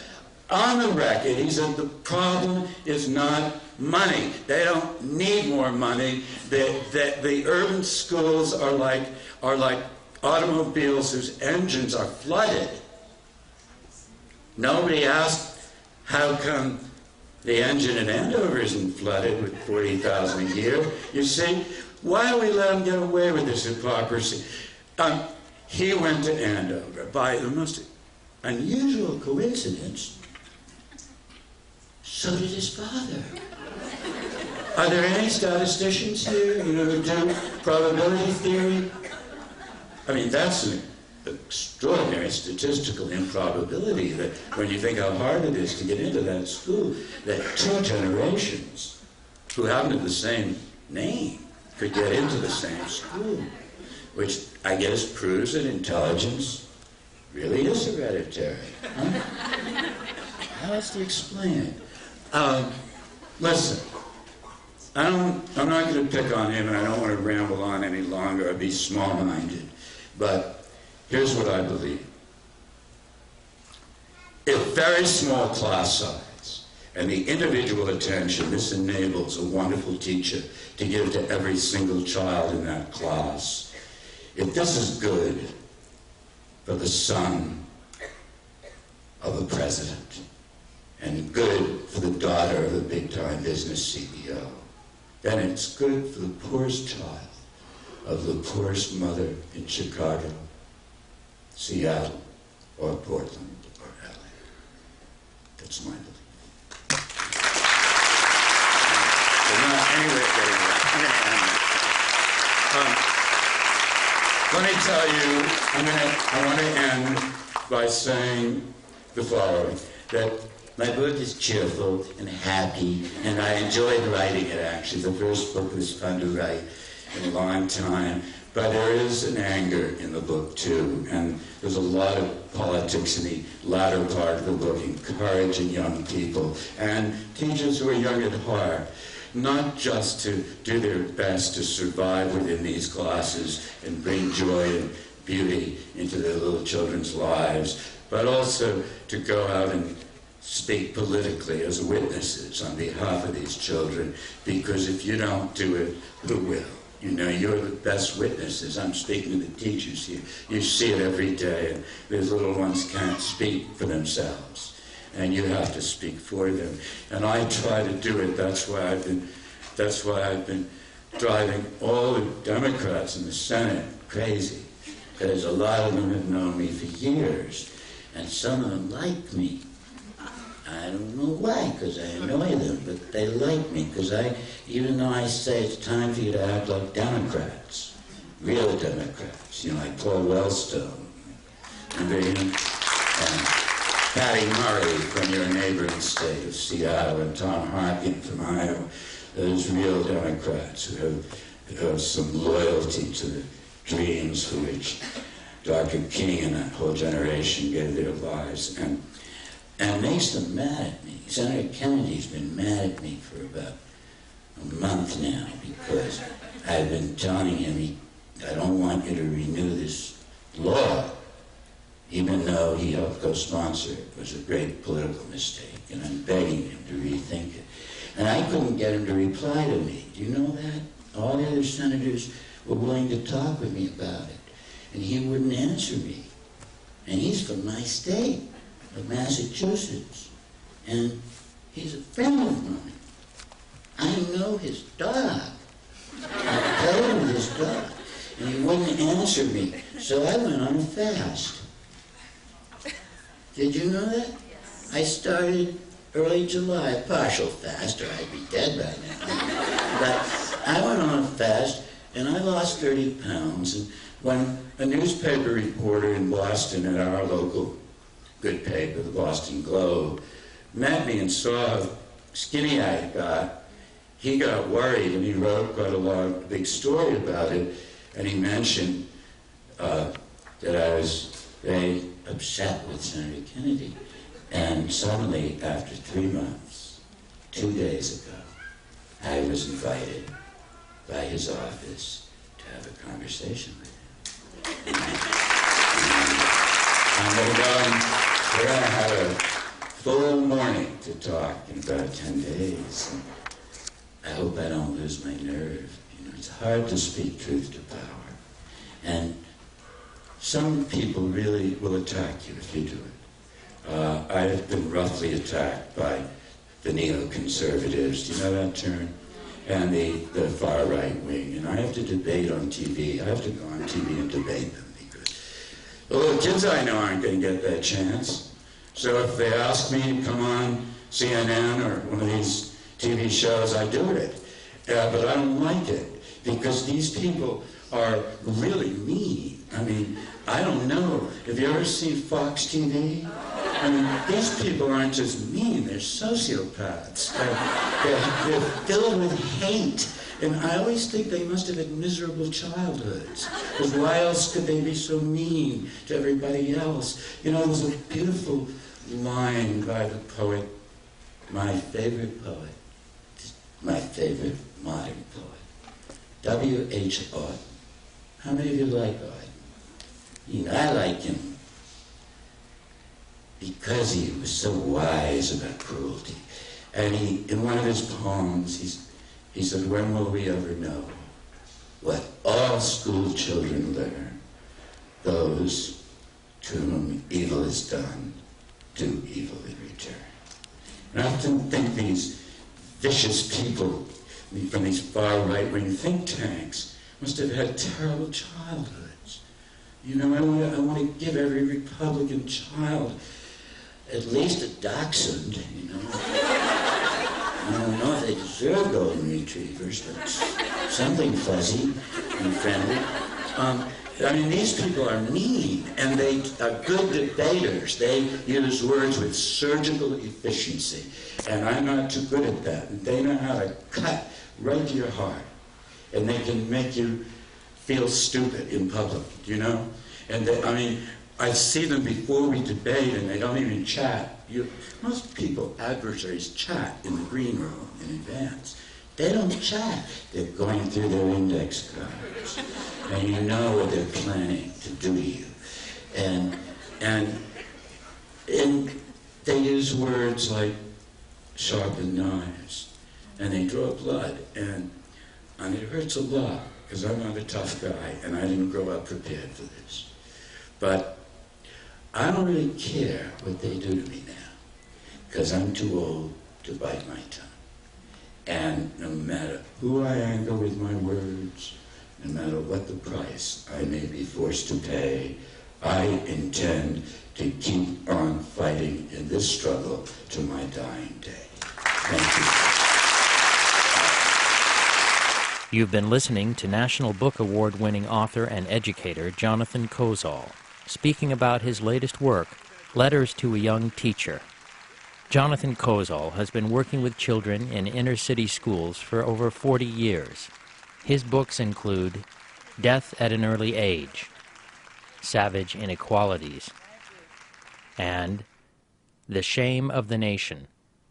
on the record, he said the problem is not money. They don't need more money. The urban schools are like automobiles whose engines are flooded. Nobody asked how come the engine in Andover isn't flooded with $40,000 a year. You see, why do we let them get away with this hypocrisy? He went to Andover. By the most unusual coincidence, so did his father. Are there any statisticians here, you know, who do probability theory? I mean, that's an extraordinary statistical improbability that when you think how hard it is to get into that school, that 2 generations who happen to have the same name could get into the same school, which I guess proves that intelligence really is hereditary. Huh? How else do you explain it? Listen, I'm not going to pick on him, and I don't want to ramble on any longer or be small-minded, but here's what I believe. If very small class size and the individual attention this enables a wonderful teacher to give to every single child in that class, if this is good for the son of the president, and good for the daughter of a big-time business CEO, then it's good for the poorest child of the poorest mother in Chicago, Seattle, or Portland, or LA. That's my belief. Anyway, I'm going to end that. Let me tell you, I want to end by saying the following, that my book is cheerful and happy, and I enjoyed writing it, actually. The first book was fun to write in a long time, but there is an anger in the book, too, and there's a lot of politics in the latter part of the book, encouraging young people and teachers who are young at heart, not just to do their best to survive within these classes and bring joy and beauty into their little children's lives, but also to go out and speak politically as witnesses on behalf of these children, because if you don't do it, who will? You know, you're the best witnesses. I'm speaking to the teachers here. You see it every day, and these little ones can't speak for themselves. And you have to speak for them. And I try to do it. That's why I've been driving all the Democrats in the Senate crazy, because a lot of them have known me for years, and some of them like me. I don't know why, because I annoy them, but they like me, because even though I say it's time for you to act like Democrats, real Democrats, you know, like Paul Wellstone, and Patty Murray from your neighboring state of Seattle, and Tom Harkin from Iowa, those real Democrats who have some loyalty to the dreams for which Dr. King and that whole generation gave their lives, and makes them mad at me. Senator Kennedy's been mad at me for about a month now, because I've been telling him, I don't want you to renew this law, even though he helped co-sponsor it. It was a great political mistake, and I'm begging him to rethink it. And I couldn't get him to reply to me. Do you know that? All the other senators were willing to talk with me about it, and he wouldn't answer me. And he's from my state of Massachusetts, and he's a friend of mine. I know his dog. I played with his dog, and he wouldn't answer me, so I went on a fast. Did you know that? Yes. I started early July, a partial fast, or I'd be dead by now. But I went on a fast, and I lost 30 pounds, and when a newspaper reporter in Boston at our local good paper, the Boston Globe, met me and saw how skinny I got, he got worried, and he wrote quite a long, big story about it, and he mentioned that I was very upset with Senator Kennedy. And suddenly, after 3 months, 2 days ago, I was invited by his office to have a conversation with him. I'm going to go and we're going to have a full morning to talk in about 10 days. And I hope I don't lose my nerve. You know, it's hard to speak truth to power. And some people really will attack you if you do it. I have been roughly attacked by the neoconservatives, do you know that term? And the far right wing. And I have to debate on TV. I have to go on TV and debate them, because the little kids I know aren't going to get that chance. So if they ask me to come on CNN or one of these TV shows, I do it. But I don't like it, because these people are really mean. I mean, I don't know. Have you ever seen Fox TV? I mean, these people aren't just mean, they're sociopaths. They're filled with hate. And I always think they must have had miserable childhoods. Because why else could they be so mean to everybody else? You know, there's a beautiful line by the poet, my favorite poet, my favorite modern poet, W.H. Auden. How many of you like Auden? You know, I like him because he was so wise about cruelty. And in one of his poems, he said, when will we ever know what all school children learn? Those to whom evil is done, do evil in return. And I often think these vicious people from these far right-wing think tanks must have had terrible childhoods. You know, I want to give every Republican child at least a dachshund, you know. I don't know if they deserve golden retrievers, but something fuzzy and friendly. I mean, these people are mean, and they are good debaters. They use words with surgical efficiency, and I'm not too good at that. And they know how to cut right to your heart, and they can make you feel stupid in public, you know? And they, I mean, I see them before we debate, and they don't even chat. Most people, adversaries, chat in the green room in advance. They don't chat. They're going through their index cards, and you know what they're planning to do to you. And they use words like sharpened knives, and they draw blood, and it hurts a lot, because I'm not a tough guy, and I didn't grow up prepared for this. But I don't really care what they do to me now, because I'm too old to bite my tongue. And no matter who I anger with my words, no matter what the price I may be forced to pay, I intend to keep on fighting in this struggle to my dying day. Thank you. You've been listening to National Book Award-winning author and educator Jonathan Kozol, speaking about his latest work, Letters to a Young Teacher. Jonathan Kozol has been working with children in inner-city schools for over 40 years. His books include Death at an Early Age, Savage Inequalities, and The Shame of the Nation,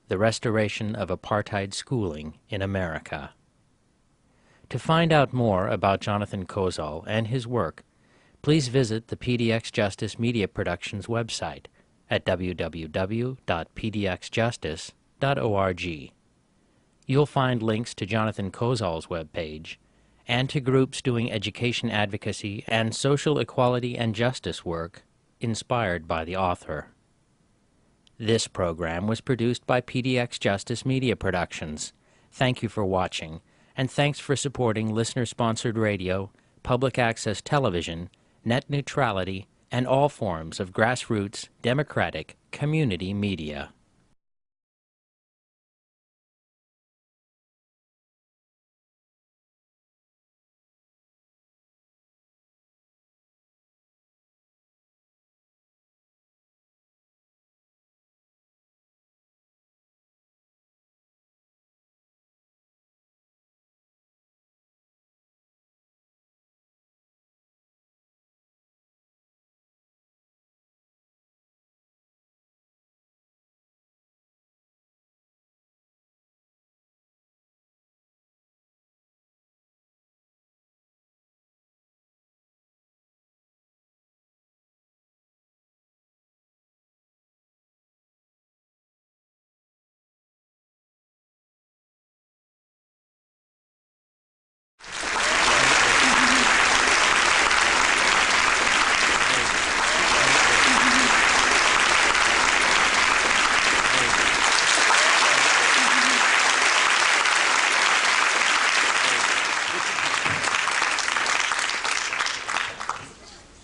The Restoration of Apartheid Schooling in America. To find out more about Jonathan Kozol and his work, please visit the PDxJustice Media Productions website at www.pdxjustice.org. You'll find links to Jonathan Kozol's webpage and to groups doing education advocacy and social equality and justice work inspired by the author. This program was produced by PDxJustice Media Productions. Thank you for watching, and thanks for supporting listener-sponsored radio, public access television, net neutrality, and all forms of grassroots, democratic, community media.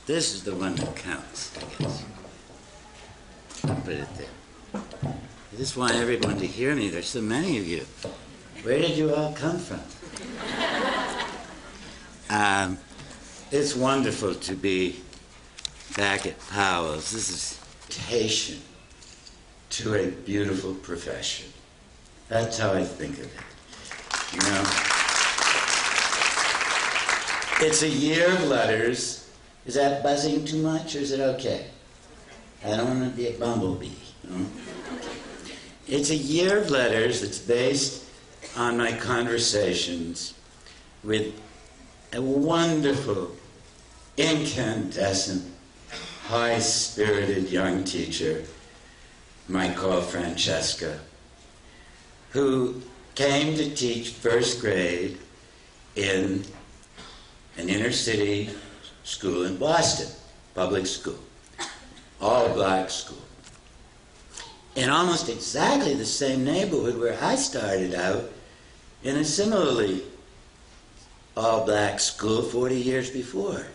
This is the one that counts, I guess. I'll put it there. I just want everyone to hear me. There's so many of you. Where did you all come from? It's wonderful to be back at Powell's. This is invitation to a beautiful profession. That's how I think of it. You know? It's a year of letters. Is that buzzing too much, or is it okay? I don't want to be a bumblebee. You know? It's a year of letters that's based on my conversations with a wonderful, incandescent, high-spirited young teacher, Michael Francesca, who came to teach first grade in an inner-city school in Boston, public school, all black school. in almost exactly the same neighborhood where I started out in a similarly all-black school 40 years before.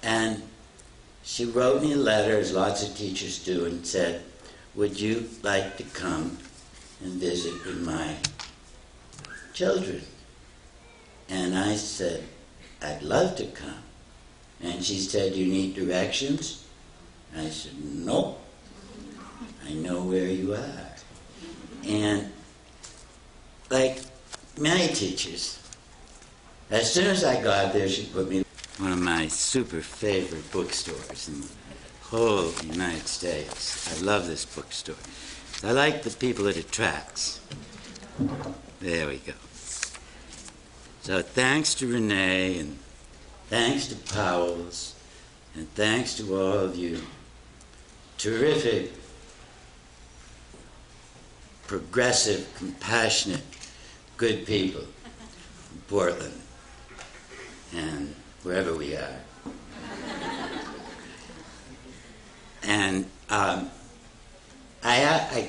And she wrote me a letter, as lots of teachers do, and said, would you like to come and visit with my children? And I said, I'd love to come. And she said, you need directions? I said, nope. I know where you are. And like many teachers, as soon as I got there, she put me in one of my super favorite bookstores in the whole United States. I love this bookstore. I like the people it attracts. There we go. So thanks to Renee, and thanks to Powell's, and thanks to all of you terrific, progressive, compassionate, good people from Portland and wherever we are. And I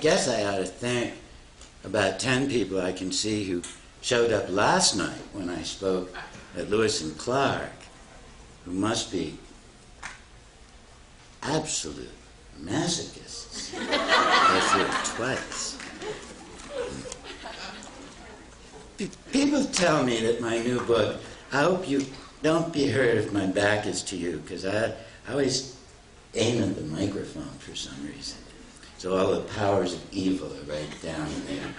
guess I ought to thank about 10 people I can see who showed up last night when I spoke at Lewis and Clark, who must be absolute masochists. I threw it twice. People tell me that my new book, I hope you don't be hurt if my back is to you, because I always aim at the microphone for some reason. So all the powers of evil are right down there.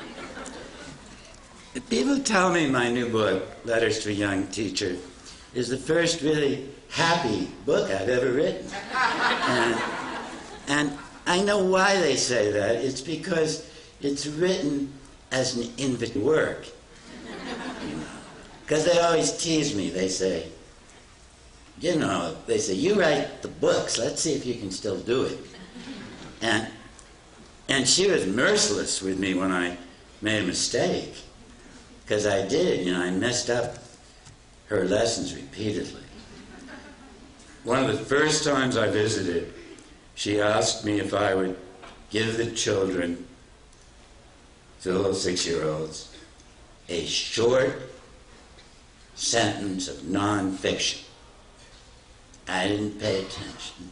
People tell me my new book, Letters to a Young Teacher, is the first really happy book I've ever written. And I know why they say that. It's because it's written as an invitation to work. Because they always tease me. They say, you write the books. Let's see if you can still do it. And she was merciless with me when I made a mistake. Because I did, I messed up her lessons repeatedly. One of the first times I visited, she asked me if I would give the children, the little 6-year-olds, a short sentence of nonfiction. I didn't pay attention.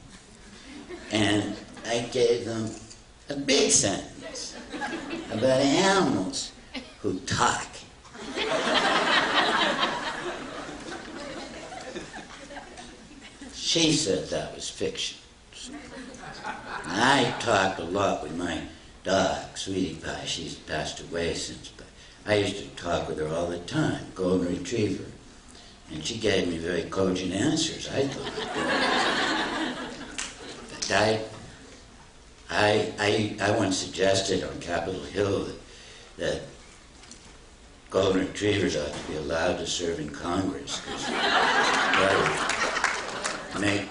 And I gave them a big sentence about animals who talk. She said that was fiction. I talk a lot with my dog, Sweetie Pie. She's passed away since, but I used to talk with her all the time, golden retriever. And she gave me very cogent answers, I thought. But I once suggested on Capitol Hill that golden retrievers ought to be allowed to serve in Congress, because it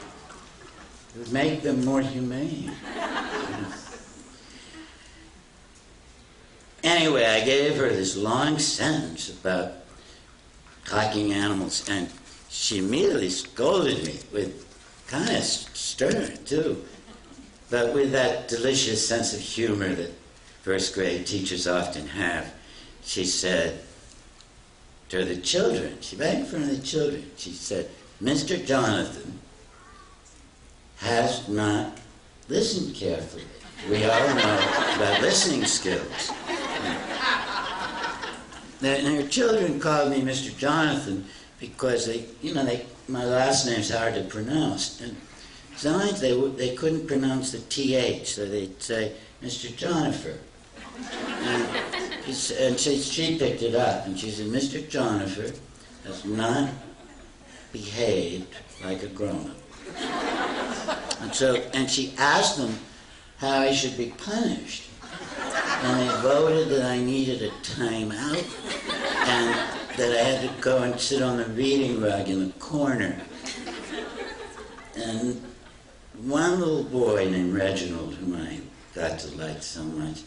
would make them more humane. Anyway, I gave her this long sentence about talking animals, and she immediately scolded me with kind of stern, too, but with that delicious sense of humor that first grade teachers often have. She said to the children, right in front of the children, she said, Mr. Jonathan has not listened carefully. We all know about listening skills. And her children called me Mr. Jonathan because my last name's hard to pronounce. And sometimes they couldn't pronounce the TH, so they'd say, Mr. Jonifer. And she picked it up, and she said, Mr. Jonifer has not behaved like a grown-up. And she asked them how I should be punished. And they voted that I needed a timeout and that I had to go and sit on the reading rug in the corner. And one little boy named Reginald, whom I got to like so much,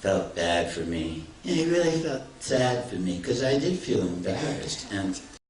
felt bad for me. He really felt sad for me, because I did feel embarrassed. And